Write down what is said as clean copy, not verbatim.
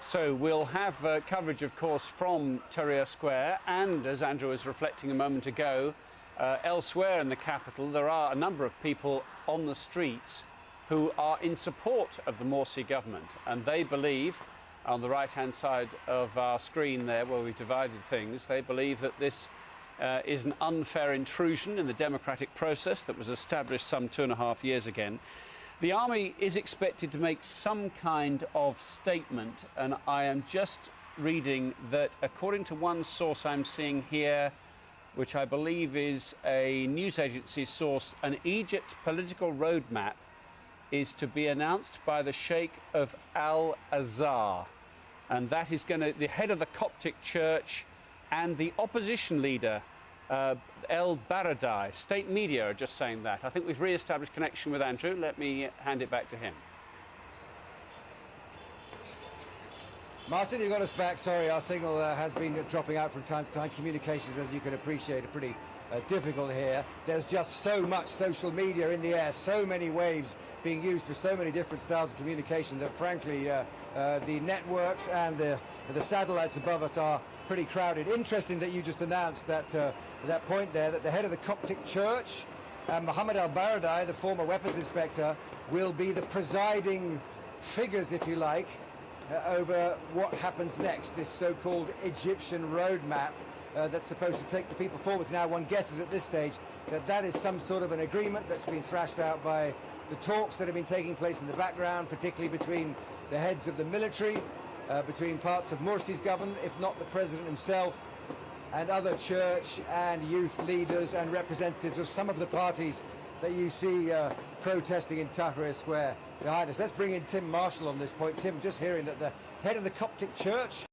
So we'll have coverage, of course, from Tahrir Square, and as Andrew was reflecting a moment ago, elsewhere in the capital there are a number of people on the streets who are in support of the Morsi government, and they believe, on the right-hand side of our screen there where we've divided things, they believe that this is an unfair intrusion in the democratic process that was established some 2.5 years ago. The army is expected to make some kind of statement, and I am just reading that according to one source I'm seeing here, which I believe is a news agency source, an Egypt political roadmap is to be announced by the Sheikh of Al-Azhar, and that is going to, the head of the Coptic Church and the opposition leader, El Baradei. State media are just saying that. I think we've re-established connection with Andrew. Let me hand it back to him. Martin, you've got us back. Sorry, our signal has been dropping out from time to time. Communications, as you can appreciate, are pretty difficult here. There's just so much social media in the air, so many waves being used for so many different styles of communication that, frankly, the networks and the satellites above us are pretty crowded. Interesting that you just announced that that point there, that the head of the Coptic Church, Mohammed Al Baradei, the former weapons inspector, will be the presiding figures, if you like, over what happens next, this so-called Egyptian roadmap that's supposed to take the people forwards. Now, one guesses at this stage that that is some sort of an agreement that's been thrashed out by the talks that have been taking place in the background, particularly between the heads of the military, between parts of Morsi's government, if not the president himself, and other church and youth leaders and representatives of some of the parties that you see protesting in Tahrir Square behind us. Let's bring in Tim Marshall on this point. Tim, just hearing that the head of the Coptic Church